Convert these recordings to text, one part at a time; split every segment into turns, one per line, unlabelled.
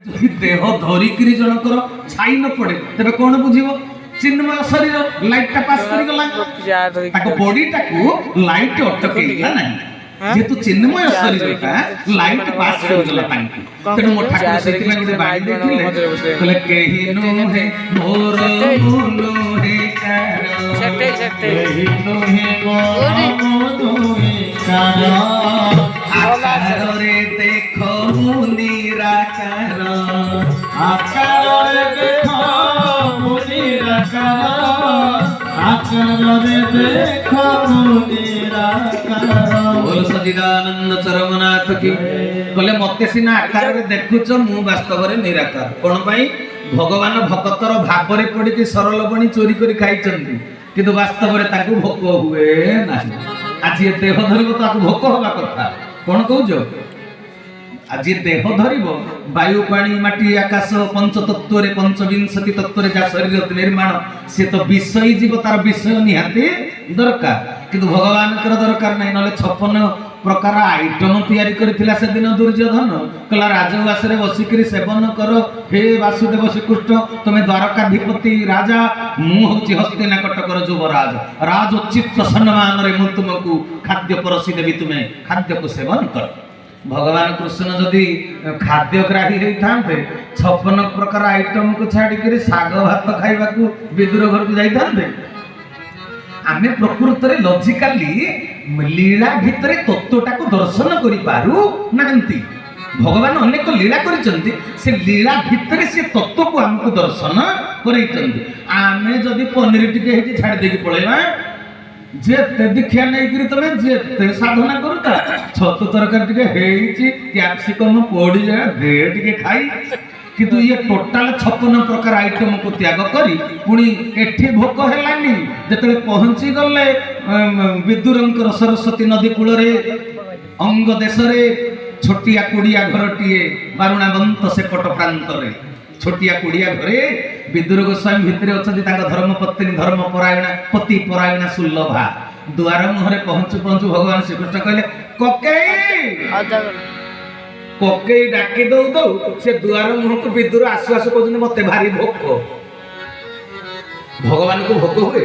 देह धरिकी जनकर छाई न पड़े तेरे कौन बुझिब चिन्मय शरीर लाइट पास कर गला बॉडी टाकू लाइट अटकेला नहीं जेतु चिन्मय शरीर का लाइट पास कर गला तेणु मो ठाकुर से गोटे बाड़ी देते कहले केहि नुहे मोर नुहे केहि नुहे आकार रे देखो निराकार
आकार रे देखो निराकार आकार रे देखो निराकार
बोल सच्चिदानंद चरमनाथ की कहले मते सिना आकार रे देखुच मु वास्तव रे निराकार कोन पई भगवान भक्तर भाव रे पड़ी कि सरल बणी चोरी करी खाई चंदी किंतु वास्तव रे ताकू भोक हुए नाही आज ये देह धरिबो ताकू भोक होबा कथा कोन कहउजो आज ये देह धरिबो वायु पानी माटी आकाश पंच तत्व रे पंचविंशति तत्व रे जा शरीर निर्माण से तो विषय जीव तार विषय निहाती दरकार किंतु भगवान कर दरकार नहीं नले 56 प्रकार आइटम तैयारी करथिला से दिन दुर्योधन कला राजवास रे बसिकरी सेवन करो हे वासुदेव श्रीकृष्ण तुमे द्वारकाधिपति राजा मु होची हस्तिनाकटकर युवराज राज उचित सम्मान रे मु तुमको खाद्य परसी देवी तुमे खाद्य को सेवन कर भगवान कृष्ण जदि खाद्यग्राही होइथांते 56 प्रकार आइटम को छाड़ी करी साग भात खाइबा को विदुर घर को जाइथांते आमे प्रकृत रे लॉजिकली लीला भितरे तत्वटा को दर्शन करि पारु नांती भगवान अनेक लीला करिसंती से लीला भितरे से तत्व को हमको दर्शन करैचंती आमे जदि पनीर टिके हेची छाड़ देकी पळेबा जेते दीक्षा नहीं करी तमे जेते साधना करूता छतु तरकारी टिके हेची कैप्सिकम पड़ी जाए दे टिके खाई किंतु ये टोटाल 56 प्रकार आइटम को त्याग करी पुणी एठी भोक हेलानी जेतले पहुंची गले विदुरंकर सरस्वती नदी कूल रे अंग देश रे छोटिया कुड़िया घरटीए बारुणाबंत सेपट प्रांत रे छोटिया कुड़िया घरे विदुर गोस्वामी भितरे अच्छी धर्म पत्नी धर्म परायणा पति परायणा सुलभा द्वार मुहरे पहुंचु पहुंचु भगवान श्रीकृष्ण कहले कके कके डाकी दौ दौ से द्वार मुह को विदुर आसु आसु कहते मते भारी भोक भगवान को भोक हुए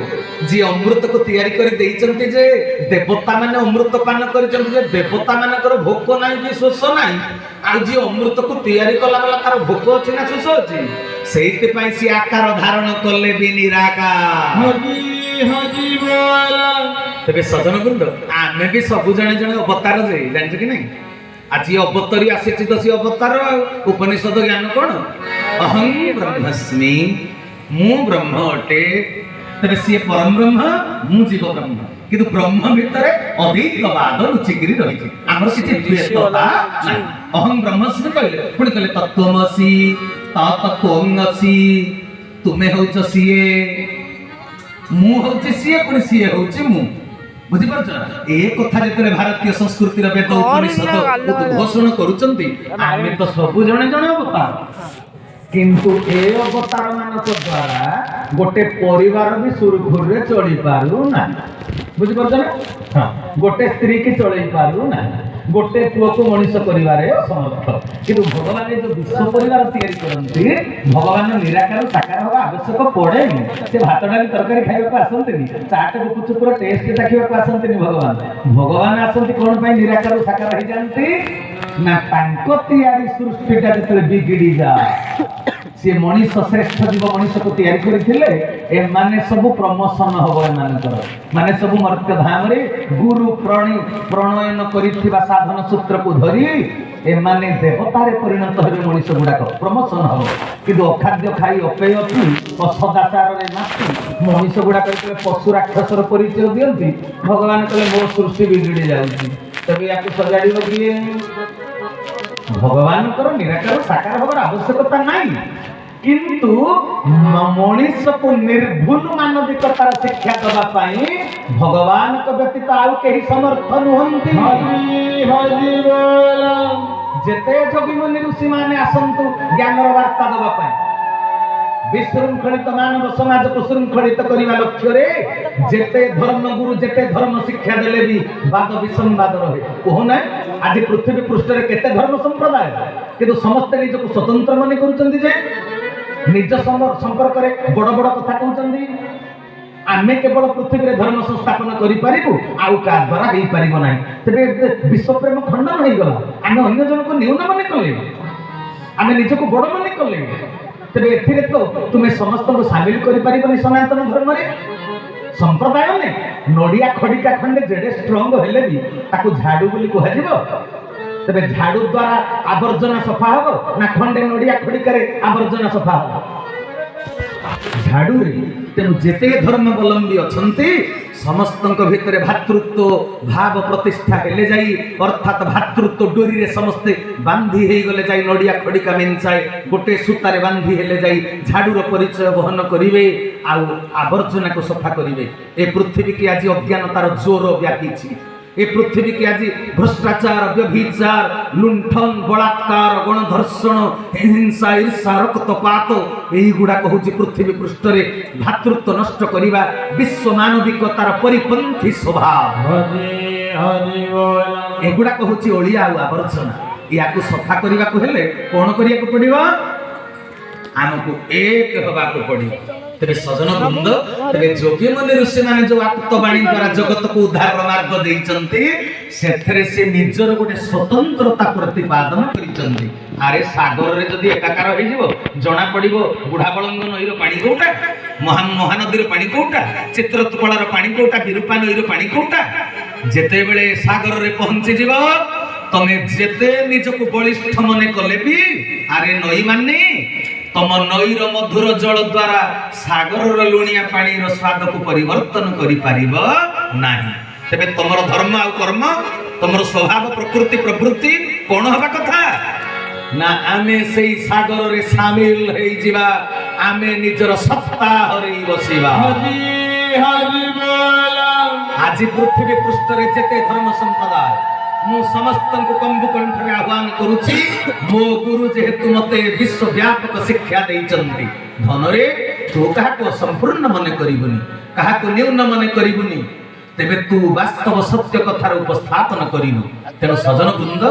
जी अमृत को तैयारी कर देइचंती जे देवता माने अमृत पान करिचंती जे देवता मानकर भोक नाही कि शोष नाही आ जी अमृत को तैयारी कला वाला तार भोक अछि ना शोष अछि सेहिते पई सी आकार धारण करले भी निराकार
हरि हरि बोल
तबे सजन वृंद आमे भी सब जने जने अवतार जे जानि कि नहीं आज ये अवतारी आसी दसी अवतार उपनिषद ज्ञान कौन अहं ब्रह्मस्मि मु ब्रह्म अटे तबे सी परम ब्रह्म मु जीव ब्रह्म किंतु ब्रह्म भितरे अद्वैतवाद लुचिकिरी रही आमर किछि द्वैतता नाही अहं ब्रह्मस्मि कहले पुणी कहले तत्त्वमसि तत्त्वंगसि तुमे होच सीए मु होची सीए पुणी सीए होची मु बुझी पारछ ए कथा जेतरे भारतीय संस्कृति रे वेद उपनिषद उद्घोषण करूचंती आमे तो सब जणे जणे अवतार किंतु ए अवतार मानक द्वारा गोटे परिवार भी सुरखुर रे चली पारु ना बुझी पारछ ना हां गोटे स्त्री के चली पारु ना गोटे पुओ को मनीष करिवारे असमर्थ किंतु भगवान जो विश्व परिवार तैयारी करंती भगवान निराकार साकार होगा आवश्यक पड़े से भात डाली तरकारी खाइबा को आसंतनी चाट गुपचुप पूरा टेस्ट देखिबा को आसंतनी भगवान आसंती कोन पई निराकार साकार हो जानती ना तांको तैयारी सृष्टिटा जतले बिगड़ी जा से मनीष श्रेष्ठ जीव मनीष को तैयारी करथिले ए माने सब प्रमोशन होबो ए मानकर माने सब मर्त्य धाम रे गुरु प्रणयन करिथिबा साधन सूत्र को धरी ए माने देवता रे परिणत होबे मनीष गुडाक प्रमोशन हो किंतु अखाद्य खाई अपेय पी असदाचार रे नास्ति मनीष गुडाक पशु राक्षसर परिचय दियंती भगवान कहले मो सृष्टि बिगड़ी जाउची तबे याकु सजाडी बगिए भगवान कर निराकार साकार होबार आवश्यकता नाही किंतु मनीष को निर्भुल मानविकतार शिक्षा दबा पाई भगवान को व्यतीत आउ केही समर्थ नुहंती
हरि हरि बोल
जेते जोगी मुनि ऋषि माने आसंतु ज्ञानर वार्ता दबा पाई ବିଶୃଙ୍ଖଳିତ ମାନବ ସମାଜକୁ ଶୃଙ୍ଖଳିତ କରିବା ଲକ୍ଷ୍ୟରେ ଯେତେ ଧର୍ମଗୁରୁ ଯେତେ ଧର୍ମ ଶିକ୍ଷା ଦେଲେ ବି ବାଦ ବିସମ୍ବାଦ ରହେ। କହୁନା ଆଜି ପୃଥିବୀ ପୃଷ୍ଠରେ କେତେ ଧର୍ମ ସମ୍ପ୍ରଦାୟ, କିନ୍ତୁ ସମସ୍ତେ ନିଜକୁ ସ୍ୱତନ୍ତ୍ର ମନେ କରୁଛନ୍ତି ଯେ ନିଜ ସମ୍ପର୍କରେ ବଡ଼ ବଡ଼ କଥା କହୁଛନ୍ତି। ଆମେ କେବଳ ପୃଥିବୀରେ ଧର୍ମ ସଂସ୍ଥାପନ କରିପାରିବୁ, ଆଉ କାହା ଦ୍ୱାରା ହେଇପାରିବ ନାହିଁ। ତେବେ ବିଶ୍ୱପ୍ରେମ ଖଣ୍ଡନ ହେଇଗଲା। ଆମେ ଅନ୍ୟ ଜଣକୁ ନ୍ୟୁନ ମନେ କଲେ, ଆମେ ନିଜକୁ ବଡ଼ ମନେ କଲେ। ତେବେ ଏଥିରେ ତ ତୁମେ ସମସ୍ତଙ୍କୁ ସାମିଲ କରିପାରିବନି ସନାତନ ଧର୍ମରେ। ସମ୍ପ୍ରଦାୟରେ ନଡ଼ିଆ ଖଡ଼ିକା ଖଣ୍ଡେ ଯେଡ଼େ ଷ୍ଟ୍ରଙ୍ଗ ହେଲେ ବି ତାକୁ ଝାଡୁ ବୋଲି କୁହାଯିବ। ତେବେ ଝାଡୁ ଦ୍ୱାରା ଆବର୍ଜନା ସଫା ହବ ନା ଖଣ୍ଡେ ନଡ଼ିଆ ଖଡ଼ିକାରେ ଆବର୍ଜନା ସଫା ହବ? ଝାଡୁରେ। ତେଣୁ ଯେତେ ଧର୍ମାବଲମ୍ବୀ ଅଛନ୍ତି ସମସ୍ତଙ୍କ ଭିତରେ ଭାତୃତ୍ୱ ଭାବ ପ୍ରତିଷ୍ଠା ହେଲେ ଯାଇ, ଅର୍ଥାତ୍ ଭାତୃତ୍ୱ ଡୋରିରେ ସମସ୍ତେ ବାନ୍ଧି ହେଇଗଲେ ଯାଇ, ନଡ଼ିଆ ଖଡ଼ିକା ମେଞ୍ଚାଏ ଗୋଟେ ସୂତାରେ ବାନ୍ଧି ହେଲେ ଯାଇ ଝାଡୁର ପରିଚୟ ବହନ କରିବେ ଆଉ ଆବର୍ଜନାକୁ ସଫା କରିବେ। ଏ ପୃଥିବୀ କି ଆଜି ଅଜ୍ଞାନତାର ଜୋର ବ୍ୟାପିଛି। ଏ ପୃଥିବୀ କି ଆଜି ଭ୍ରଷ୍ଟାଚାର, ବ୍ୟଭିଚାର, ଲୁଣ୍ଠନ, ବଳାତ୍କାର, ଗଣଧର୍ଷଣ, ହିଂସା, ଈର୍ଷା, ରକ୍ତପାତ এইগুড়াক হচ্ছে পৃথিবী পৃষ্ঠরে ভাতৃত্ব নষ্ট করিবা বিশ্ব মানবিকতার পরিপন্থী স্বভাব। এগুড়াক হচ্ছে অলিয়া আর আবর্জনা। ইয়াকু সফা করিবাকু হেলে কোন করিয়াকু পড়িব? ଆମକୁ ଏକ ହେବାକୁ ପଡ଼ିବ। ତେବେ ସଜନ ବୃନ୍ଦ, ତେବେ ଯୋଗୀ ମୁନି ଋଷି ମାନେ ଯୋଉ ଆପ୍ତବାଣୀ ଦ୍ୱାରା ଜଗତକୁ ଉଦ୍ଧାରର ମାର୍ଗ ଦେଇଛନ୍ତି, ସେଥିରେ ସେ ନିଜର ଗୋଟେ ସ୍ୱତନ୍ତ୍ରତା ପ୍ରତିପାଦନ କରିଛନ୍ତି। ଆରେ ସାଗରରେ ଯଦି ଏକାକାର ହେଇଯିବ ଜଣା ପଡ଼ିବ ବୁଢ଼ାବଳଙ୍ଗ ନଈର ପାଣି କୋଉଟା, ମହାନଦୀର ପାଣି କୋଉଟା, ଚିତ୍ରକଳାର ପାଣି କୋଉଟା, ବିରୂପା ନଈର ପାଣି କୋଉଟା? ଯେତେବେଳେ ସାଗରରେ ପହଞ୍ଚିଯିବ ତମେ ଯେତେ ନିଜକୁ ବଳିଷ୍ଠ ମନେ କଲେ ବି ଆରେ ନଈ ମାନେ ତମ ନଈର ମଧୁର ଜଳ ଦ୍ୱାରା ସାଗରର ଲୁଣିଆ ପାଣିର ସ୍ୱାଦକୁ ପରିବର୍ତ୍ତନ କରିପାରିବ ନାହିଁ। ତେବେ ତମର ଧର୍ମ ଆଉ କର୍ମ, ତମର ସ୍ୱଭାବ, ପ୍ରକୃତି, ପ୍ରବୃତ୍ତି କଣ ହେବା କଥା ନା ଆମେ ସେଇ ସାଗରରେ ସାମିଲ ହେଇଯିବା, ଆମେ ନିଜର ସତ୍ତା ହରେଇ ବସିବା। ଆଜି ପୃଥିବୀ ପୃଷ୍ଠରେ ଯେତେ ଧର୍ମ ସମ୍ପ୍ରଦାୟ, ମୁଁ ସମସ୍ତଙ୍କୁ କମ୍ବୁକଣ୍ଠରେ ଆହ୍ୱାନ କରୁଛି, ମୋ ଗୁରୁ ଯେହେତୁ ମତେ ବିଶ୍ୱବ୍ୟାପକ ଶିକ୍ଷା ଦେଇଛନ୍ତି, ଧନରେ ତୁ କାହାକୁ ଅସମ୍ପୂର୍ଣ୍ଣ ମନେ କରିବୁନି, କାହାକୁ ନ୍ୟୁନ ମନେ କରିବୁନି। ତେବେ ତୁ ବାସ୍ତବ ସତ୍ୟ କଥାର ଉପସ୍ଥାପନ କରିବୁ। ତେଣୁ ସଜନ ବୃନ୍ଦ,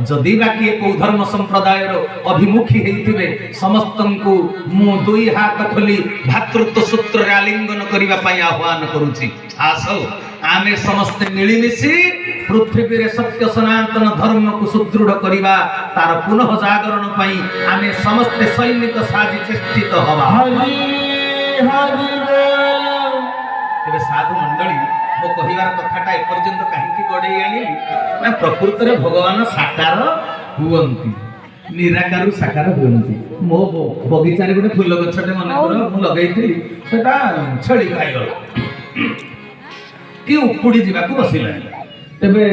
ଯଦି ବା କିଏ କୋଉ ଧର୍ମ ସମ୍ପ୍ରଦାୟର ଅଭିମୁଖୀ ହେଇଥିବେ, ସମସ୍ତଙ୍କୁ ମୁଁ ଦୁଇ ହାତ ଖୋଲି ଭାତୃତ୍ୱ ସୂତ୍ରରେ ଆଲିଙ୍ଗନ କରିବା ପାଇଁ ଆହ୍ୱାନ କରୁଛି। ଆସ ଆମେ ସମସ୍ତେ ମିଳିମିଶି ପୃଥିବୀରେ ସତ୍ୟ ସନାତନ ଧର୍ମକୁ ସୁଦୃଢ଼ କରିବା, ତାର ପୁନଃ ଜାଗରଣ ପାଇଁ ଆମେ ସମସ୍ତେ ସୈନିକ ସାଜି ଚେଷ୍ଟିତ ହବା। ତେବେ ସାଧୁ ମଣ୍ଡଳୀ, ମୋ କହିବାର କଥାଟା ଏପର୍ଯ୍ୟନ୍ତ କାହିଁକି ଗଡ଼େଇ ଆଣିଲି ନା ପ୍ରକୃତରେ ଭଗବାନ ସାକାର ହୁଅନ୍ତି, ନିରାକାରରୁ ସାକାର ହୁଅନ୍ତି। ମୋ ବଗିଚାରେ ଗୋଟେ ଫୁଲ ଗଛଟେ ମନେକର ମୁଁ ଲଗେଇଥିଲି, ସେଟା ଛେଳି ଖାଇଗଲା କି ଉପୁଡ଼ି ଯିବାକୁ ବସିଲାଣି। ତେବେ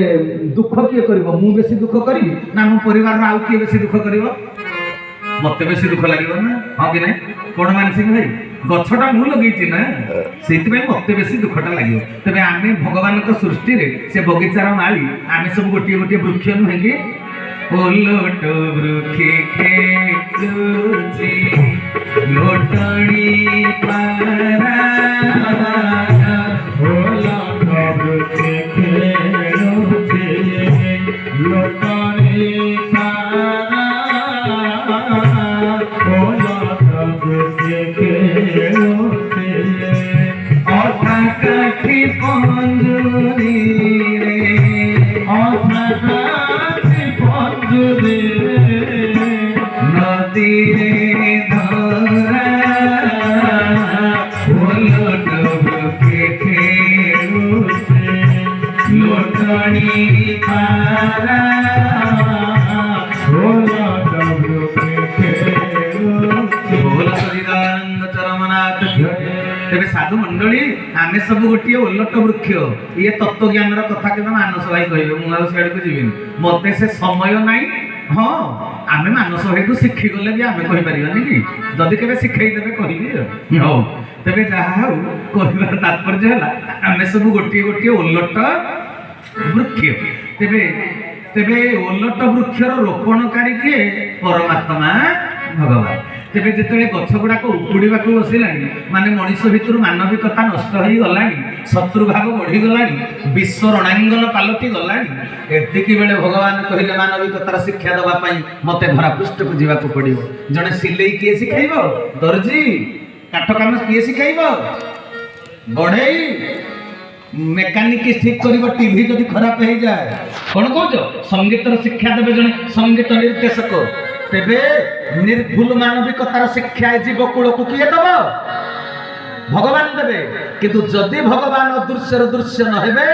ଦୁଃଖ କିଏ କରିବ? ମୁଁ ବେଶୀ ଦୁଃଖ କରିବି ନା ମୋ ପରିବାରର ଆଉ କିଏ ବେଶୀ ଦୁଃଖ କରିବ? ମତେ ବେଶୀ ଦୁଃଖ ଲାଗିବ ନା, ହଁ କି ନାହିଁ? କଣ ମାନସିକ ଭାଇ, ଗଛଟା ମୁଁ ଲଗେଇଛି ନା, ସେଇଥିପାଇଁ ମତେ ବେଶୀ ଦୁଃଖଟା ଲାଗିବ। ତେବେ ଆମେ ଭଗବାନଙ୍କ ସୃଷ୍ଟିରେ ସେ ବଗିଚାର ମାଳି, ଆମେ ସବୁ ଗୋଟିଏ ଗୋଟିଏ ବୃକ୍ଷ ନୁହେଁ କି? ଓଲଟ ବୃକ୍ଷେ ଖେଳୁଛି ଲୋଟଣି ପାରା, ଓଲଟ ବୃକ୍ଷେ ଖେଳୁଛି ଲୋଟଣି ପାରା, ଓଲଟ ବୃକ୍ଷେ ଖେଳୁଛି ଅଠା କାଠି ପଞ୍ଜୁରୀରେ, ଅଠା କାଠି ପଞ୍ଜୁରୀରେ ନଦୀରେ ଧରା, ଓଲଟ ବୃକ୍ଷେ ଖେଳୁଛି ଲୋଟଣି ପାରା, ଓଲଟ ବୃକ୍ଷେ ଖେଳୁଛି। ବୋଲ ସଚ୍ଚିଦାନନ୍ଦ ଚରମନାଥ। ତେବେ ସାଧୁ ମଣ୍ଡଳୀ, ଆମେ ସବୁ ଗୋଟିଏ ଓଲଟ ବୃକ୍ଷ। ଇଏ ତତ୍ତ୍ୱଜ୍ଞାନର କଥା କିନ୍ତୁ ମାନସ ଭାଇ କହିବେ, ମୁଁ ଆଉ ସିଆଡ଼କୁ ଯିବିନି, ମତେ ସେ ସମୟ ନାହିଁ। ହଁ, ଆମେ ମାନସ ଭାଇକୁ ଶିଖିଗଲେ ବି ଆମେ କହିପାରିବାନି କି? ଯଦି କେବେ ଶିଖେଇଦେବେ କହିବି ଆଉ। ହଉ, ତେବେ ଯାହା ହଉ, କହିବାର ତାତ୍ପର୍ଯ୍ୟ ହେଲା ଆମେ ସବୁ ଗୋଟିଏ ଗୋଟିଏ ଓଲଟ ବୃକ୍ଷ। ତେବେ ତେବେ ଓଲଟ ବୃକ୍ଷର ରୋପଣକାରୀ କିଏ? ପରମାତ୍ମା ଭଗବାନ। ତେବେ ଯେତେବେଳେ ଗଛ ଗୁଡାକ ଉପୁଡ଼ିବାକୁ ବସିଲାଣି ମାନେ ମଣିଷ ଭିତରୁ ମାନବିକତା ନଷ୍ଟ ହେଇଗଲାଣି, ଶତ୍ରୁଭାବ ବଢିଗଲାଣି, ବିଶ୍ୱ ରଣାଙ୍ଗନ ପାଲଟି ଗଲାଣି, ଏତିକି ବେଳେ ଭଗବାନ କହିଲେ ମାନବିକତାର ଶିକ୍ଷା ଦେବା ପାଇଁ ମତେ ଧରାପୃଷ୍ଠକୁ ଯିବାକୁ ପଡିବ। ଜଣେ ସିଲେଇ କିଏ ଶିଖାଇବ? ଦର୍ଜି। କାଠ କାମ କିଏ ଶିଖାଇବ? ବଢେଇ। ମେକାନିକ ଠିକ କରିବ ଟିଭି ଯଦି ଖରାପ ହେଇଯାଏ। କଣ କହୁଛ? ସଙ୍ଗୀତର ଶିକ୍ଷା ଦେବେ ଜଣେ ସଙ୍ଗୀତ ନିର୍ଦ୍ଦେଶକ। ତେବେ ନିର୍ଭୁଲ ମାନବିକତାର ଶିକ୍ଷା ଏ ଜୀବକୁଳକୁ କିଏ ଦବ? ଭଗବାନ ଦେବେ। କିନ୍ତୁ ଯଦି ଭଗବାନ ଅଦୃଶ୍ୟର ଦୃଶ୍ୟ ନ ହେବେ,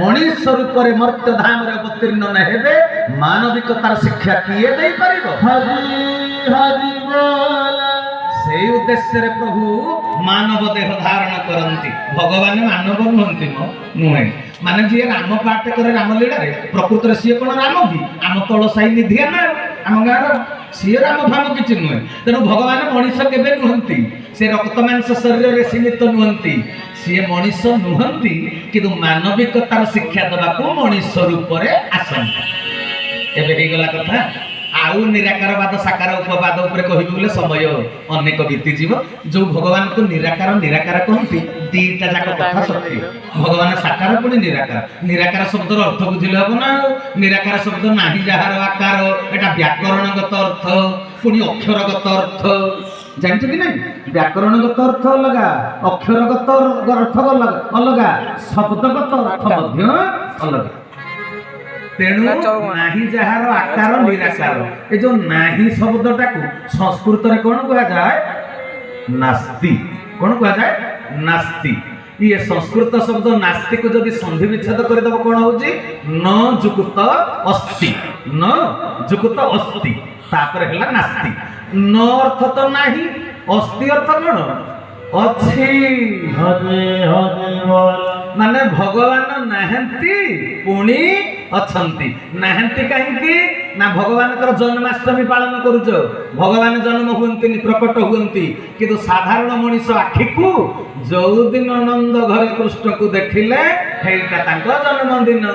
ମଣିଷ ରୂପରେ ମର୍ତ୍ତ୍ୟ ଧାମରେ ଅବତୀର୍ଣ୍ଣ ନ ହେବେ, ମାନବିକତାର ଶିକ୍ଷା କିଏ ଦେଇପାରିବ?
ହରି ହରି ବୋଲ।
ସେଇ ଉଦ୍ଦେଶ୍ୟରେ ପ୍ରଭୁ ମାନବ ଦେହ ଧାରଣ କରନ୍ତି। ଭଗବାନ ମାନବ ନୁହନ୍ତି ନୁହେଁ। ମାନେ ଯିଏ ରାମ ପାଠ କରେ ରାମଲୀଳାରେ, ପ୍ରକୃତରେ ସିଏ କଣ ରାମ କି? ଆମ ତଳ ସାହି ନିଧିଆ ନା ଆମ ଗାଁର, ସିଏ ରାମ ଫାମ କିଛି ନୁହେଁ। ତେଣୁ ଭଗବାନ ମଣିଷ କେବେ ନୁହନ୍ତି। ସେ ରକ୍ତ ମାଂସ ଶରୀରରେ ସୀମିତ ନୁହନ୍ତି। ସିଏ ମଣିଷ ନୁହନ୍ତି, କିନ୍ତୁ ମାନବିକତାର ଶିକ୍ଷା ଦେବାକୁ ମଣିଷ ରୂପରେ ଆସନ୍ତି। ଏବେ ହେଇଗଲା କଥା। ଆଉ ନିରାକାରବାଦ ସାକାର ଉପବାଦ ଉପରେ କହିବି ବୋଲେ ସମୟ ଅନେକ ବିତିଯିବ। ଯୋଉ ଭଗବାନଙ୍କୁ ନିରାକାର ନିରାକାର କହନ୍ତି, ଦିଟା ଯାକ କଥା ସତ୍ୟ। ଭଗବାନ ସାକାର ପୁଣି ନିରାକାର। ନିରାକାର ଶବ୍ଦର ଅର୍ଥ ବୁଝିଲେ ହବ ନା। ନିରାକାର ଶବ୍ଦ ନାହିଁ ଯାହାର ଆକାର, ଏଟା ବ୍ୟାକରଣଗତ ଅର୍ଥ, ପୁଣି ଅକ୍ଷରଗତ ଅର୍ଥ। ଜାଣିଛ କି ନାଇଁ? ବ୍ୟାକରଣଗତ ଅର୍ଥ ଅଲଗା, ଅକ୍ଷରଗତ ଅର୍ଥ ଅଲଗା, ଶବ୍ଦଗତ ଅର୍ଥ ମଧ୍ୟ ଅଲଗା। ତେଣୁ ନାହିଁ ଯାହାର ଆକାର ନିରାକାର। ଏ ଯୋଉ ନାହିଁ ଶବ୍ଦଟାକୁ ସଂସ୍କୃତରେ କଣ କୁହାଯାଏ? ନାସ୍ତି। କଣ କୁହାଯାଏ? ନାସ୍ତି। ଇଏ ସଂସ୍କୃତ ଶବ୍ଦ ନାସ୍ତିକୁ ଯଦି ସନ୍ଧି ବିଚ୍ଛେଦ କରିଦେବ କଣ ହଉଛି? ନ ଯୁକ୍ତ ଅସ୍ତି। ନ ଯୁକ୍ତ ଅସ୍ତି, ତାପରେ ହେଲା ନାସ୍ତି। ନ ଅର୍ଥ ତ ନାହିଁ, ଅସ୍ତି ଅର୍ଥ କଣ? ଅଛି।
ହରି ହରି ବୋଲ।
ମାନେ ଭଗବାନ ନାହାନ୍ତି ପୁଣି ଅଛନ୍ତି। ନାହାନ୍ତି କାହିଁକି ନା ଭଗବାନଙ୍କର ଜନ୍ମାଷ୍ଟମୀ ପାଳନ କରୁଛ। ଭଗବାନ ଜନ୍ମ ହୁଅନ୍ତିନି, ପ୍ରକଟ ହୁଅନ୍ତି। କିନ୍ତୁ ସାଧାରଣ ମଣିଷ ଆଖିକୁ ଯୋଉଦିନ ନନ୍ଦ ଘରେ କୃଷ୍ଣକୁ ଦେଖିଲେ ସେଇଟା ତାଙ୍କ ଜନ୍ମଦିନ।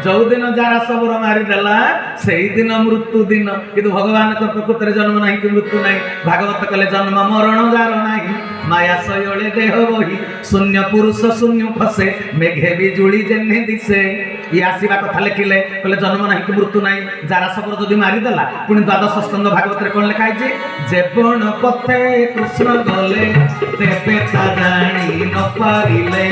ଯୋଉଦିନ ଯାରା ସବର ମାରିଦେଲା ସେଇଦିନ ମୃତ୍ୟୁ ଦିନ। କିନ୍ତୁ ଭଗବାନଙ୍କ ପ୍ରକୃତରେ ଜନ୍ମ ନାହିଁ କି ମୃତ୍ୟୁ ନାହିଁ। ଭାଗବତ କଲେ ଜନ୍ମ ମରଣ ଯାର ନାହିଁ, ମାୟା ଶୈଳେ ଦେହ ବହି, ଶୂନ୍ୟ ପୁରୁଷ ଶୂନ୍ୟ ଖସେ, ମେଘେ ବିଜୁଳି ଯେହ୍ନେ ଦିଶେ। ଇଏ ଆସିବା କଥା ଲେଖିଲେ, କହିଲେ ଜନ୍ମ ନାହିଁ କି ମୃତ୍ୟୁ ନାହିଁ। ଯାରା ସବର ଯଦି ମାରିଦେଲା, ପୁଣି ଦ୍ୱାଦଶ ସ୍କନ୍ଧ ଭାଗବତରେ କଣ ଲେଖା ହେଇଛି? ଯେବଣ ପଥେ କୃଷ୍ଣ ଗଲେ, ତେବେ ତା ଜାଣି ନ ପାରିଲେ।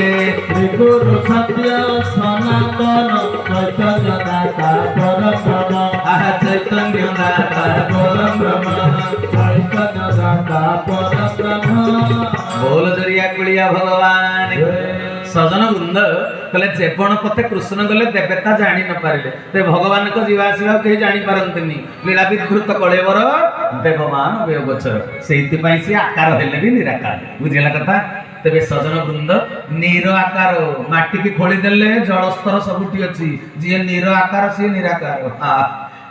ଶ୍ରୀ ଗୁରୁ ସତ୍ୟ ସନାତନ ଚୈତନ୍ୟ ଦାତା ପରବ୍ରହ୍ମ।
ଆହା ଚୈତନ୍ୟ ଦାତା
ପରବ୍ରହ୍ମ, ଚୈତନ୍ୟ ଦାତା ପରବ୍ରହ୍ମ।
ବୋଲ ଜରିଆ କୁଳିଆ ଭଗବାନ। ସଜନ ବୃନ୍ଦ କହିଲେ ଯେବଣ ପଥେ କୃଷ୍ଣ ଗଲେ ଦେବତା ଜାଣି ନ ପାରିଲେ। ତେବେ ଭଗବାନଙ୍କ ଯିବା ଆସିବା କେହି ଜାଣିପାରନ୍ତିନି। ଲୀଳା ବିଧୃତ କଳେବର ଦେବମାନ ବ୍ୟୟଗୋଚର। ସେଇଥିପାଇଁ ସିଏ ଆକାର ହେଲେ ବି ନିରାକାର। ବୁଝିଲା କଥା? ତେବେ ସଜନ ବୃନ୍ଦ, ନିର ଆକାର ମାଟିକି ଖୋଳିଦେଲେ ଜଳସ୍ତର ସବୁଠି ଅଛି। ଯିଏ ନିର ଆକାର ସିଏ ନିରାକାର।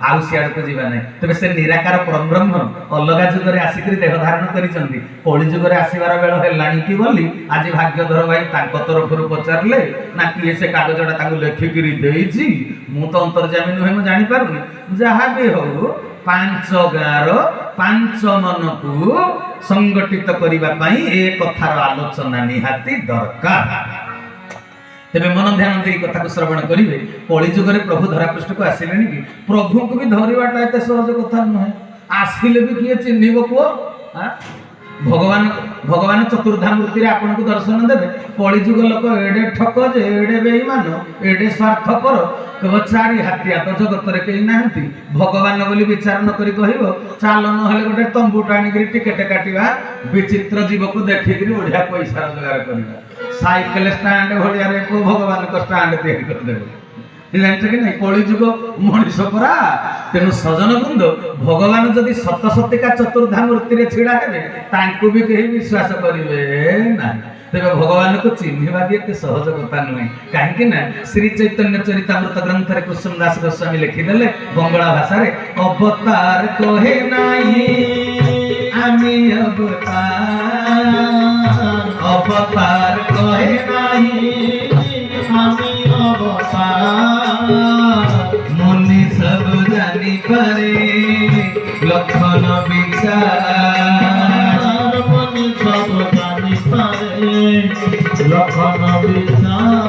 ଆଉ ସିଆଡକୁ ଯିବା ନାହିଁ। ତେବେ ସେ ନିରାକାର ପରବ୍ରହ୍ମ ଅଲଗା ଯୁଗରେ ଆସିକରି ଦେହ ଧାରଣ କରିଛନ୍ତି। କଳି ଯୁଗରେ ଆସିବାର ବେଳ ହେଲାଣି କି ବୋଲି ଆଜି ଭାଗ୍ୟଧର ଭାଇ ତାଙ୍କ ତରଫରୁ ପଚାରିଲେ ନା କିଏ ସେ କାଗଜଟା ତାଙ୍କୁ ଲେଖିକିରି ଦେଇଛି। ମୁଁ ତ ଅନ୍ତର୍ଯାମୀ ନୁହେଁ, ମୁଁ ଜାଣିପାରୁନି। ଯାହା ବି ହଉ, ପାଞ୍ଚ ଗାଁର ପାଞ୍ଚ ମନକୁ ସଂଗଠିତ କରିବା ପାଇଁ ଏ କଥାର ଆଲୋଚନା ନିହାତି ଦରକାର। ତେବେ ମନ ଧ୍ୟାନ ଦେଇ କଥାକୁ ଶ୍ରବଣ କରିବେ। କଳି ଯୁଗରେ ପ୍ରଭୁ ଧରାପୃଷ୍ଠକୁ ଆସିଲେଣି କି? ପ୍ରଭୁଙ୍କୁ ବି ଧରିବାଟା ଏତେ ସହଜ କଥା ନୁହେଁ। ଆସିଲେ ବି କିଏ ଚିହ୍ନିବ କୁହ? ଭଗବାନ ଚତୁର୍ଦ୍ଧା ମୂର୍ତ୍ତିରେ ଆପଣଙ୍କୁ ଦର୍ଶନ ଦେବେ। କଳିଯୁଗ ଲୋକ ଏଡେ ଠକ ଯେ, ଏଡେ ବେଇମାନ, ଏଡେ ସ୍ୱାର୍ଥପର, କେବ ଚାରି ହାତିଆ ତ ଜଗତରେ କେହି ନାହାନ୍ତି। ଭଗବାନ ବୋଲି ବିଚାର ନ କରି କହିବ ଚାଲ ନହେଲେ ଗୋଟେ ତମ୍ବୁଟା ଆଣିକିରି ଟିକେଟ କାଟିବା, ବିଚିତ୍ର ଜୀବକୁ ଦେଖିକିରି ବଢିଆ ପଇସା ରୋଜଗାର କରିବା। ସାଇକେଲ ଷ୍ଟାଣ୍ଡ ଭଳିଆରେ ଭଗବାନଙ୍କ ଷ୍ଟାଣ୍ଡ ତିଆରି କରିଦେବେ। ଜାଣିଛ କି ନାଇଁ? କଳିଯୁଗ ମଣିଷ ପରା। ତେଣୁ ସଜନ ବୃନ୍ଦ, ଭଗବାନ ଯଦି ସତ ସତିକା ଚତୁର୍ଦ୍ଧା ମୂର୍ତ୍ତିରେ ଛିଡା ହେବେ, ତାଙ୍କୁ ବି କେହି ବିଶ୍ୱାସ କରିବେ ନାହିଁ। ତେବେ ଭଗବାନଙ୍କୁ ଚିହ୍ନିବା ବି ଏତେ ସହଜ କଥା ନୁହେଁ। କାହିଁକି ନା ଶ୍ରୀ ଚୈତନ୍ୟ ଚରିତାମୃତ ଗ୍ରନ୍ଥରେ କୃଷ୍ଣ ଦାସ ଗୋସ୍ୱାମୀ ଲେଖିଦେଲେ ବଙ୍ଗଳା ଭାଷାରେ, ଅବତାର କହେ ନାହିଁ আমি অবতার কহে নাহি
আমি অবতার
মনে সব জানি পারে লক্ষণ বিচার
ঘন বিচার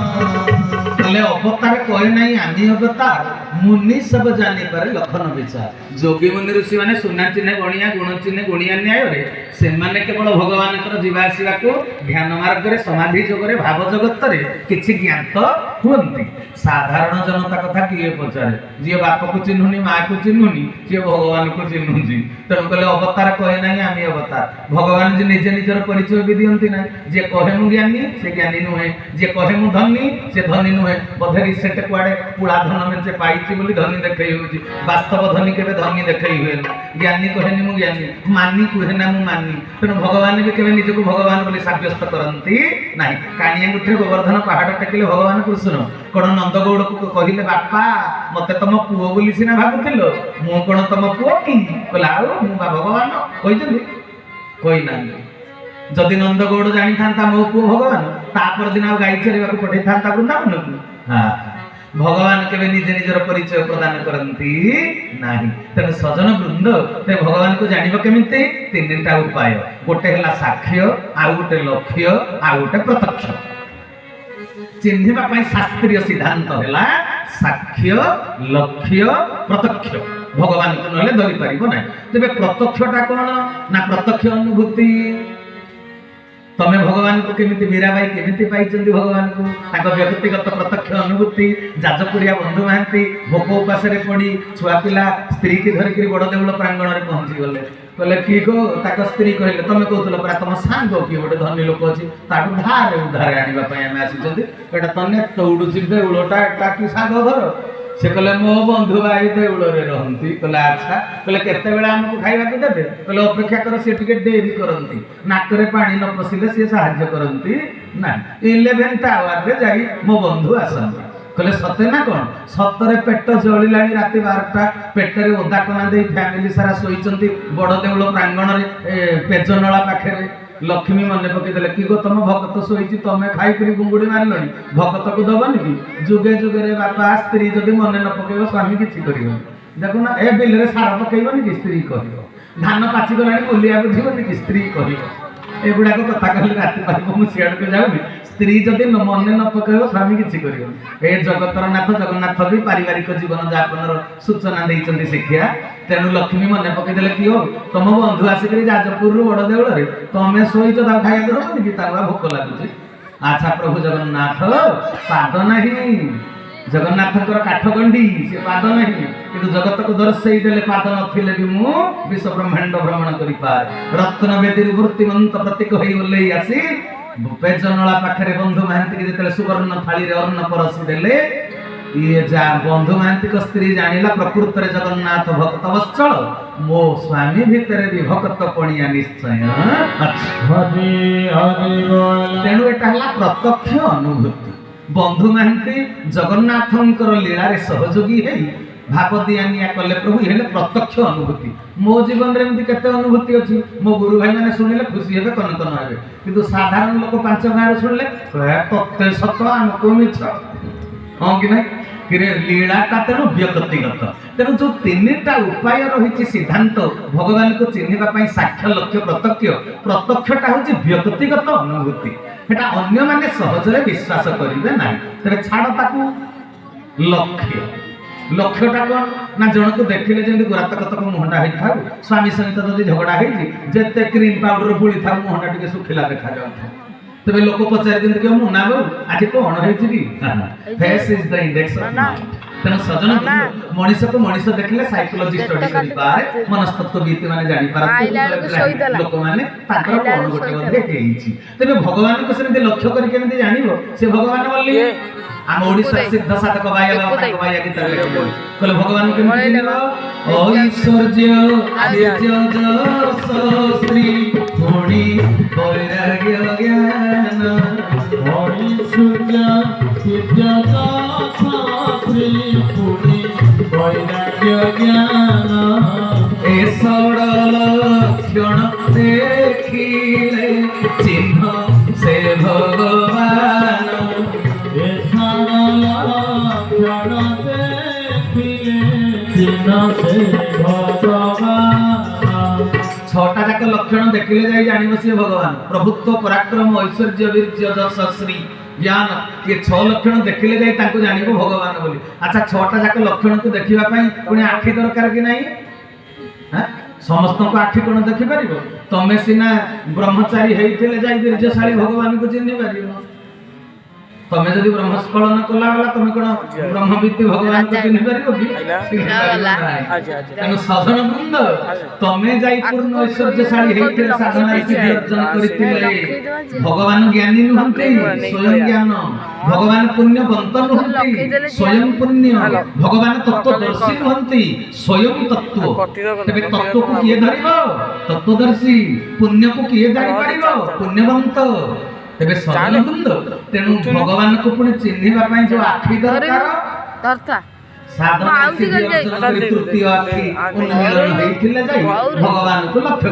তাহলে অবতার কয়ে নাই আমি অবতার মুনি সব জানি পারে লক্ষণ বিচার যোগী মুনি ঋষি মানে ସୁନା ଚିହ୍ନେ ଗଣିଆ ଗୁଣ ଚିହ୍ନେ ଗୁଣିଆ ନ୍ୟାୟରେ ସେମାନେ କେବଳ ଭଗବାନଙ୍କର ଯିବା ଆସିବାକୁ ଧ୍ୟାନ ମାର୍ଗରେ ସମାଧି ଯୋଗରେ ଭାବ ଜଗତରେ କିଛି ଜ୍ଞାତ ହୁଅନ୍ତି। ସାଧାରଣ ଜନତା କଥା କିଏ ପଚାରେ? ଯିଏ ବାପକୁ ଚିହ୍ନୁନି ମାକୁ ଚିହ୍ନୁନି ସିଏ ଭଗବାନଙ୍କୁ ଚିହ୍ନୁଛି। ତେଣୁ କହିଲେ ଅବତାର କହେ ନାହିଁ ଆମେ ଅବତାର। ଭଗବାନ ଯେ ନିଜେ ନିଜର ପରିଚୟ ବି ଦିଅନ୍ତି ନାହିଁ। ଯିଏ କହେ ମୁଁ ଜ୍ଞାନୀ ସେ ଜ୍ଞାନୀ ନୁହେଁ, ଯିଏ କହେ ମୁଁ ଧନୀ ସେ ଧନୀ ନୁହେଁ। ବୋଧେ ରିସେଣ୍ଟ କୁଆଡେ ପୁଳା ଧନ ମେଞ୍ଚେ ପାଇଛି ବୋଲି ଧନୀ ଦେଖେଇ ହଉଛି। ବାସ୍ତବ ଧନୀ କେବେ ଧନୀ ଦେଖେଇ ହୁଏନି। ଜ୍ଞାନୀ କହେନି ମୁଁ ଜ୍ଞାନୀ, ମାନି କୁହେ ନା ମୁଁ ମାନି। ତେଣୁ ଭଗବାନ ବି କେବେ ନିଜକୁ ଭଗବାନ ବୋଲି ସାବ୍ୟସ୍ତ କରନ୍ତି ନାହିଁ। କାଣିଆ ଗୋଟିଏ ଗୋବର୍ଦ୍ଧନ ପାହାଡ଼ ଟେକିଲେ ଭଗବାନ କୃଷ୍ଣ କଣ ନନ୍ଦଗୌଡ଼କୁ କହିଲେ ବାପା ମତେ ତମ ପୁଅ ବୋଲି ସିନା ଭାବୁଥିଲ, ମୁଁ କଣ ତମ ପୁଅ କି? କହିଲା ଆଉ ମୁଁ ବା ଭଗବାନ କହିଛନ୍ତି? କହିନାହାନ୍ତି। ଯଦି ନନ୍ଦଗୌଡ଼ ଜାଣିଥାନ୍ତା ମୋ ପୁଅ ଭଗବାନ ତାପର ଦିନ ଆଉ ଗାଈ ଚରେଇବାକୁ ପଠେଇଥାନ୍ତା ବୃନ୍ଦାବନକୁ? ଭଗବାନ କେବେ ନିଜେ ନିଜର ପରିଚୟ ପ୍ରଦାନ କରନ୍ତି ନାହିଁ। ତେଣୁ ସଜନ ବୃନ୍ଦ ଭଗବାନଙ୍କୁ ଜାଣିବ କେମିତି? ତିନିଟା ଉପାୟ। ଗୋଟେ ହେଲା ସାକ୍ଷ୍ୟ, ଆଉ ଗୋଟେ ଲକ୍ଷ୍ୟ, ଆଉ ଗୋଟେ ପ୍ରତ୍ୟକ୍ଷ। ଚିହ୍ନିବା ପାଇଁ ଶାସ୍ତ୍ରୀୟ ସିଦ୍ଧାନ୍ତ ହେଲା ସାକ୍ଷ୍ୟ, ଲକ୍ଷ୍ୟ, ପ୍ରତ୍ୟକ୍ଷ। ଭଗବାନଙ୍କୁ ନହେଲେ ଧରିପାରିବ ନାହିଁ। ତେବେ ପ୍ରତ୍ୟକ୍ଷଟା କଣ ନା ପ୍ରତ୍ୟକ୍ଷ ଅନୁଭୂତି। ତମେ ଭଗବାନଙ୍କୁ କେମିତି ମୀରାବାଇ କେମିତି ପାଇଛନ୍ତି? ଭଗବାନଙ୍କୁ ତାଙ୍କ ବ୍ୟକ୍ତିଗତ ପ୍ରତ୍ୟକ୍ଷ ଅନୁଭୂତି। ଯାଜପୁରିଆ ବନ୍ଧୁ ମହାନ୍ତି ଭୋକ ଉପାସରେ ପଡି ଛୁଆ ପିଲା ସ୍ତ୍ରୀକି ଧରିକିରି ବଡ ଦେଉଳ ପ୍ରାଙ୍ଗଣରେ ପହଞ୍ଚିଗଲେ। କହିଲେ କି ଗୋ? ତାଙ୍କ ସ୍ତ୍ରୀ କହିଲେ ତମେ କହୁଥିଲ ପରା ତମ ସାଙ୍ଗ କିଏ ଗୋଟେ ଧନୀ ଲୋକ ଅଛି ତାଠୁ ଧାରେ ଉଧାରେ ଆଣିବା ପାଇଁ ଆମେ ଆସିଛନ୍ତି। ଏଇଟା ତନେ ତଉଡୁଛି ଦେଉଳଟା, ଏଟା କି ସାଙ୍ଗ ଘର? ସେ କହିଲେ ମୋ ବନ୍ଧୁ ଭାଇ ଦେଉଳରେ ରହନ୍ତି। କହିଲେ ଆଚ୍ଛା। କହିଲେ କେତେବେଳେ ଆମକୁ ଖାଇବାକୁ ଦେବେ? କହିଲେ ଅପେକ୍ଷା କର, ସିଏ ଟିକେ ଡେରି କରନ୍ତି। ନାକରେ ପାଣି ନ ପଶିଲେ ସିଏ ସାହାଯ୍ୟ କରନ୍ତି ନାହିଁ। 11th ଆୱାରରେ ଯାଇ ମୋ ବନ୍ଧୁ ଆସନ୍ତି। କହିଲେ ସତେ ନା କଣ? ସତରେ ପେଟ ଜଳିଲାଣି ରାତି 12ଟା। ପେଟରେ ଓଦା କନା ଦେଇ ଫ୍ୟାମିଲି ସାରା ଶୋଇଛନ୍ତି ବଡ ଦେଉଳ ପ୍ରାଙ୍ଗଣରେ ପେଜନଳା ପାଖରେ। ଲକ୍ଷ୍ମୀ ମନେ ପକେଇଦେଲେ କି ଗୋ ତମ ଭଗତ ଶୋଇଛି ତମେ ଖାଇକିରି ଗୁଙ୍ଗୁଡି ମାରିଲଣି, ଭଗତକୁ ଦବନି କି? ଯୁଗେ ଯୁଗରେ ବାପା ସ୍ତ୍ରୀ ଯଦି ମନେ ନ ପକେଇବ ସ୍ୱାମୀ କିଛି କରିବନି। ଦେଖୁନ ଏ ବିଲରେ ସାର ପକେଇବନି କି? ସ୍ତ୍ରୀ କରିବ। ଧାନ ପାଚିଗଲାଣି ମୂଲିଆ ବୁଝିବନି କି? ସ୍ତ୍ରୀ କରିବ। ଏଗୁଡାକ କଥା କହିଲେ ରାତି ପାଇବ, ମୁଁ ସିଆଡକୁ ଯାଉନି। ସ୍ତ୍ରୀ ଯଦି ମନେ ନ ପକେଇବ ସ୍ୱାମୀ କିଛି କରିବନି। ଏ ଜଗତର ନାଥ ଜଗନ୍ନାଥ ବି ପାରିବାରିକ ଜୀବନ ଯାପନର ସୂଚନା ଦେଇଛନ୍ତି ଶିକ୍ଷା। ତେଣୁ ଲକ୍ଷ୍ମୀ ମନେ ପକେଇଦେଲେ କି ହଉ ତମ ବନ୍ଧୁ ଆସିକରି ଯାଜପୁରରୁ ବଡ ଦେଉଳରେ ତମେ ଶୋଇଛ, ତାକୁ ଖାଇବାକୁ ଦବନି କି? ତାକୁ ଭୋକ ଲାଗୁଛି। ଆଚ୍ଛା ପ୍ରଭୁ ଜଗନ୍ନାଥ ପାଦ ନାହିଁ, ଜଗନ୍ନାଥଙ୍କର କାଠଗଣ୍ଡି ସେ ପାଦ ନାହିଁ, କିନ୍ତୁ ଜଗତକୁ ଦର୍ଶେଇ ଦେଲେ ପାଦ ନଥିଲେ ବି ମୁଁ ବିଶ୍ୱ ବ୍ରହ୍ମାଣ୍ଡ ଭ୍ରମଣ କରିପାରେ। ରତ୍ନ ବେଦୀରୁ ମୂର୍ତ୍ତିମନ୍ତ ପ୍ରତୀକ ହୋଇ ଓହ୍ଲେଇ ଆସି ପେଜନଳା ପାଖରେ ବନ୍ଧୁ ମହାନ୍ତିକି ଯେତେବେଳେ ସୁବର୍ଣ୍ଣ ଥାଳିରେ ଅନ୍ନ ପରସି ଦେଲେ, ଇଏ ଯା ବନ୍ଧୁ ମହାନ୍ତିଙ୍କ ସ୍ତ୍ରୀ ଜାଣିଲା ପ୍ରକୃତରେ ଜଗନ୍ନାଥ ଭକ୍ତ ବତ୍ସଳ, ମୋ ସ୍ୱାମୀ ଭିତରେ ବି ଭକ୍ତ ପଣିଆ ନିଶ୍ଚୟ। ତେଣୁ ଏଟା ହେଲା ପ୍ରତ୍ୟକ୍ଷ ଅନୁଭୂତି। ବନ୍ଧୁ ମହାନ୍ତି ଜଗନ୍ନାଥଙ୍କର ଲୀଳାରେ ସହଯୋଗୀ ହେଇ ଭାବ ଦିଆନିଆ କଲେ ପ୍ରଭୁ, ହେଲେ ପ୍ରତ୍ୟକ୍ଷ ଅନୁଭୂତି। ମୋ ଜୀବନରେ ଏମିତି କେତେ ଅନୁଭୂତି ଅଛି। ମୋ ଗୁରୁ ଭାଇ ମାନେ ଶୁଣିଲେ ଖୁସି ହେବେ, କନକନ ହେବେ, କିନ୍ତୁ ସାଧାରଣ ଲୋକ 5 ଗାଁରେ ଶୁଣିଲେ ତତେ ସତ ଆମକୁ ମିଛ। ହଁ କି ନାହିଁ? ଲୀଳାଟା ତେଣୁ ବ୍ୟକ୍ତିଗତ। ତେଣୁ ଯୋଉ 3ଟା ଉପାୟ ରହିଛି ସିଦ୍ଧାନ୍ତ ଭଗବାନଙ୍କୁ ଚିହ୍ନିବା ପାଇଁ ସାକ୍ଷ୍ୟ, ଲକ୍ଷ୍ୟ, ପ୍ରତ୍ୟକ୍ଷ। ପ୍ରତ୍ୟକ୍ଷଟା ହଉଛି ବ୍ୟକ୍ତିଗତ ଅନୁଭୂତି। ସେଟା ଅନ୍ୟମାନେ ସହଜରେ ବିଶ୍ୱାସ କରିବେ ନାହିଁ। ତେବେ ଛାଡ଼ ତାକୁ। ଲକ୍ଷ୍ୟ, ଲକ୍ଷ୍ୟଟା କଣ ନା ଜଣକୁ ଦେଖିଲେ ଯେମିତି ଗୁରାତକତକ ମୁହଁଟା ହେଇଥାଉ, ସ୍ୱାମୀ ସହିତ ଯଦି ଝଗଡ଼ା ହେଇଛି ଯେତେ କ୍ରିମ୍ ପାଉଡର ବୁଳିଥାଉ ମୁହଁଟା ଟିକେ ଶୁଖିଲା ଦେଖାଯାଉଥାଏ। ତେବେ ଲୋକ ପଚାରି ଦିଅନ୍ତି କି ମୁନା ବାବୁ ଆଜି କଣ ହେଇଛି କି? Face is the index of mind. ତେଣୁ ସଜନ ମଣିଷକୁ ମଣିଷ ଦେଖିଲେ ସାଇକୋଲୋଜି ଷ୍ଟଡି କରିପାରେ, ମନସ୍ତତ୍ତ୍ୱବିତ୍ ମାନେ ଜାଣିପାରନ୍ତି ଲୋକମାନେ ତାଙ୍କର କଣ ଗୋଟେ ବୋଧେ ହେଇଛି। ତେବେ ଭଗବାନଙ୍କୁ ସେମିତି ଲକ୍ଷ୍ୟ କରି କେମିତି ଜାଣିବ ସେ ଭଗବାନ ବୋଲି? ଆମ ଓଡ଼ିଶାର ସିଦ୍ଧ ସାଧକ ବାୟା ବାବା ତାଙ୍କ ବାୟା ଗୀତାରେ କହିଲେ ଭଗବାନ କେମିତି ଚିହ୍ନିବ? ଐଶ୍ୱର୍ଯ୍ୟ ଆଦିତ୍ୟ ଯଶ ଶ୍ରୀ ପୁଣି ବୈରାଗ୍ୟ ଜ୍ଞାନ।
ଐଶ୍ୱର୍ଯ୍ୟ ଆଦିତ୍ୟ ଯଶ ଶ୍ରୀ ପୁଣି ବୈରାଗ୍ୟ ଜ୍ଞାନ।
ଏ ଷୋଡ଼ଲ କ୍ଷଣ ଦେଖିଲେ ଚିହ୍ନ ସେ ଭଗବାନ।
ଏ ଷୋଡ଼ଲ କ୍ଷଣ ଦେଖିଲେ ଚିହ୍ନ ସେ ଭଗବାନ।
6ଟା ଯାକ ଲକ୍ଷଣ ଦେଖିଲେ ଯାଇ ଜାଣିବ ସିଏ ଭଗବାନ। ପ୍ରଭୁତ୍ୱ, ପରାକ୍ରମ, ଐଶ୍ୱର୍ଯ୍ୟ, ବୀର୍ଯ୍ୟ, ଯଶ, ଶ୍ରୀ ଜ୍ଞାନ ये 6 ଲକ୍ଷଣ ଦେଖିଲେ ଯାଇ ତାଙ୍କୁ ଜାଣିବ ଭଗବାନ ବୋଲି। ଆଚ୍ଛା 6ଟା ଯାକ ଲକ୍ଷଣକୁ ଦେଖିବା ପାଇଁ ପୁଣି ଆଖି ଦରକାର କି ନାହିଁ? ସମସ୍ତଙ୍କୁ ଆଖି କଣ ଦେଖିପାରିବ? ତମେ ସିନା ବ୍ରହ୍ମଚାରୀ ହେଇଥିଲେ ଯାଇ ଦୀର୍ଘଶାଳୀ ଭଗବାନଙ୍କୁ ଚିହ୍ନି ପାରିବ। ତମେ ଯଦି ବ୍ରହ୍ମସ୍ଖଳନ କଲା ବେলা ତମେ କଣ ବ୍ରହ୍ମବିଦ୍ଧି ଭଗବାନଙ୍କୁ ଚିହ୍ନି ପାରିବ କି? ତେଣୁ ସାଧନ ବୃନ୍ଦ ତମେ ଯାଇ ପୂର୍ଣ୍ଣ ଐଶ୍ୱର୍ଯ୍ୟଶାଳୀ ହେଇଥିଲେ ସାଧନାରେ ସିଦ୍ଧି ଅର୍ଜନ କରିଥିଲେ ଭଗବାନ ଜ୍ଞାନୀ ନୁହନ୍ତି, ସ୍ୱୟଂ ଜ୍ଞାନ। ଭଗବାନ ପୁଣ୍ୟବନ୍ତ ନୁହନ୍ତି, ସ୍ୱୟଂ ପୁଣ୍ୟ। ଭଗବାନ ତତ୍ତ୍ୱଦର୍ଶୀ ନୁହନ୍ତି, ସ୍ୱୟଂ ତତ୍ତ୍ୱ। ତେବେ ତତ୍ତ୍ୱକୁ କିଏ ଧରିବ? ତତ୍ତ୍ୱଦର୍ଶୀ। ପୁଣ୍ୟକୁ କିଏ ଜାଣିପାରିବ? ପୁଣ୍ୟବନ୍ତ। ତେବେ ସାଧନ ବୃନ୍ଦ ତେଣୁ ଭଗବାନଙ୍କୁ ପୁଣି ଚିହ୍ନିବା ପାଇଁ ଯୋଉ ଆଖି ଦରକାର ସାଧନା ସିଦ୍ଧି ଅର୍ଜନ କରି ତୃତୀୟ ଆଖି ଉନ୍ମୀଳନ ହେଇଥିଲେ ଯାଇ ଭଗବାନଙ୍କୁ ଲକ୍ଷ୍ୟ